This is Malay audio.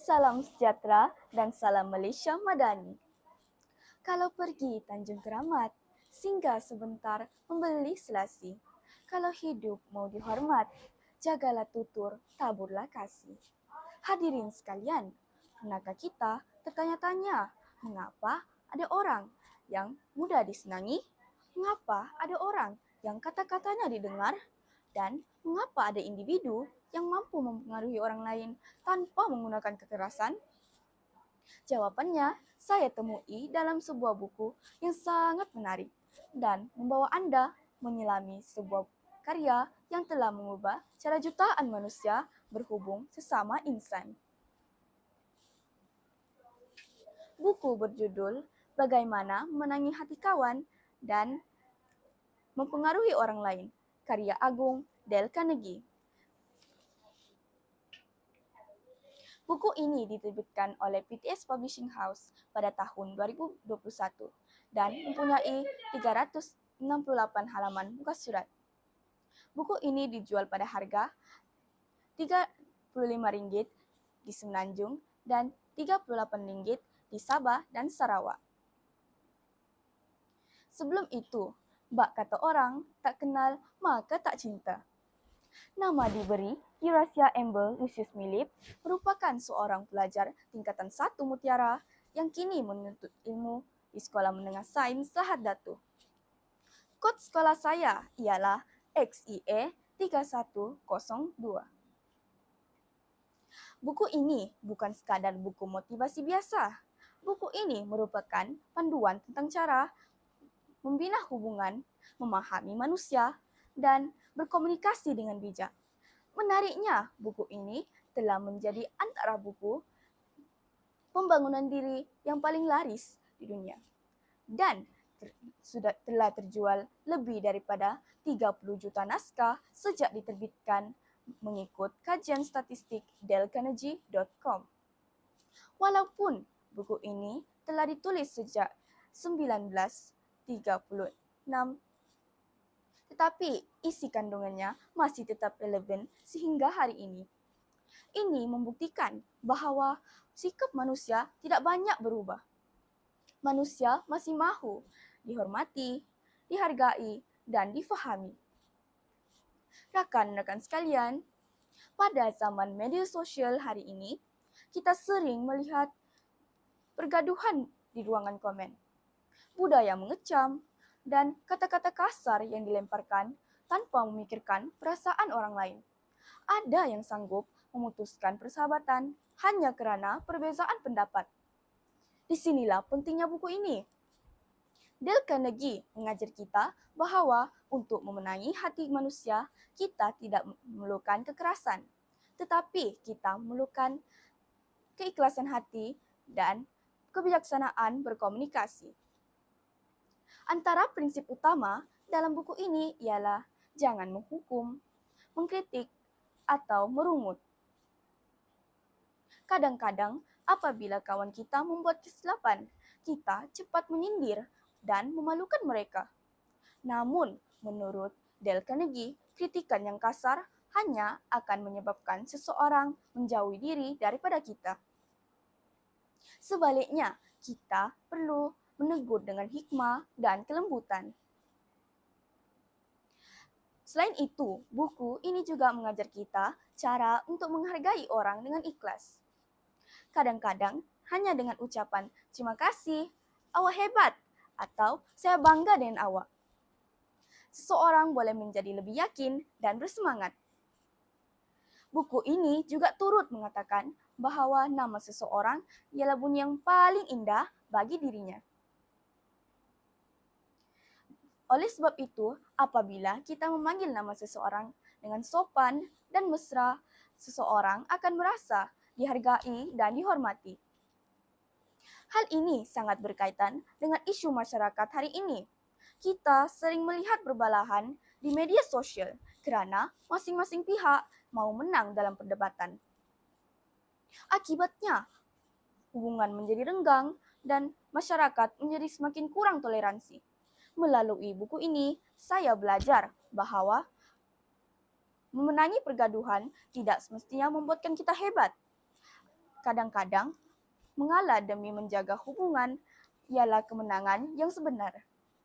Salam sejahtera dan salam Malaysia Madani. Kalau pergi Tanjung Keramat, singgah sebentar membeli selasi. Kalau hidup mau dihormat, jagalah tutur, taburlah kasih. Hadirin sekalian, pernahkah kita tertanya-tanya mengapa ada orang yang mudah disenangi? Mengapa ada orang yang kata-katanya didengar? Dan mengapa ada individu yang mampu mempengaruhi orang lain tanpa menggunakan kekerasan? Jawabannya saya temui dalam sebuah buku yang sangat menarik dan membawa Anda menyelami sebuah karya yang telah mengubah cara jutaan manusia berhubung sesama insan. Buku berjudul Bagaimana Memenangi Hati Kawan dan Mempengaruhi Orang Lain, karya Agung Dale Carnegie. Buku ini diterbitkan oleh PTS Publishing House pada tahun 2021 dan mempunyai 368 halaman muka surat. Buku ini dijual pada harga Rp35 di Semenanjung dan Rp38 di Sabah dan Sarawak. Sebelum itu, bak kata orang, tak kenal maka tak cinta. Nama diberi Eurasia Amber Lucius Milip merupakan seorang pelajar tingkatan 1 Mutiara yang kini menuntut ilmu di Sekolah Menengah Sains Lahad Datu. Kod sekolah saya ialah XIE 3102. Buku ini bukan sekadar buku motivasi biasa. Buku ini merupakan panduan tentang cara membina hubungan, memahami manusia, dan berkomunikasi dengan bijak. Menariknya, buku ini telah menjadi antara buku pembangunan diri yang paling laris di dunia. Dan telah terjual lebih daripada 30 juta naskah sejak diterbitkan mengikut kajian statistik dalecarnegie.com. Walaupun buku ini telah ditulis sejak 1936, tetapi isi kandungannya masih tetap relevan sehingga hari ini. Ini membuktikan bahawa sikap manusia tidak banyak berubah. Manusia masih mahu dihormati, dihargai, dan difahami. Rakan-rakan sekalian, pada zaman media sosial hari ini, kita sering melihat pergaduhan di ruangan komen, budaya mengecam, dan kata-kata kasar yang dilemparkan tanpa memikirkan perasaan orang lain. Ada yang sanggup memutuskan persahabatan hanya kerana perbezaan pendapat. Disinilah pentingnya buku ini. Dale Carnegie mengajar kita bahawa untuk memenangi hati manusia, kita tidak memerlukan kekerasan, tetapi kita memerlukan keikhlasan hati dan kebijaksanaan berkomunikasi. Antara prinsip utama dalam buku ini ialah jangan menghukum, mengkritik, atau merungut. Kadang-kadang apabila kawan kita membuat kesilapan, kita cepat menyindir dan memalukan mereka. Namun, menurut Dale Carnegie, kritikan yang kasar hanya akan menyebabkan seseorang menjauhi diri daripada kita. Sebaliknya, kita perlu menegur dengan hikmah dan kelembutan. Selain itu, buku ini juga mengajar kita cara untuk menghargai orang dengan ikhlas. Kadang-kadang, hanya dengan ucapan terima kasih, awak hebat, atau saya bangga dengan awak, seseorang boleh menjadi lebih yakin dan bersemangat. Buku ini juga turut mengatakan bahawa nama seseorang ialah bunyi yang paling indah bagi dirinya. Oleh sebab itu, apabila kita memanggil nama seseorang dengan sopan dan mesra, seseorang akan merasa dihargai dan dihormati. Hal ini sangat berkaitan dengan isu masyarakat hari ini. Kita sering melihat perbalahan di media sosial kerana masing-masing pihak mahu menang dalam perdebatan. Akibatnya, hubungan menjadi renggang dan masyarakat menjadi semakin kurang toleransi. Melalui buku ini, saya belajar bahawa memenangi pergaduhan tidak semestinya membuatkan kita hebat. Kadang-kadang, mengalah demi menjaga hubungan ialah kemenangan yang sebenar.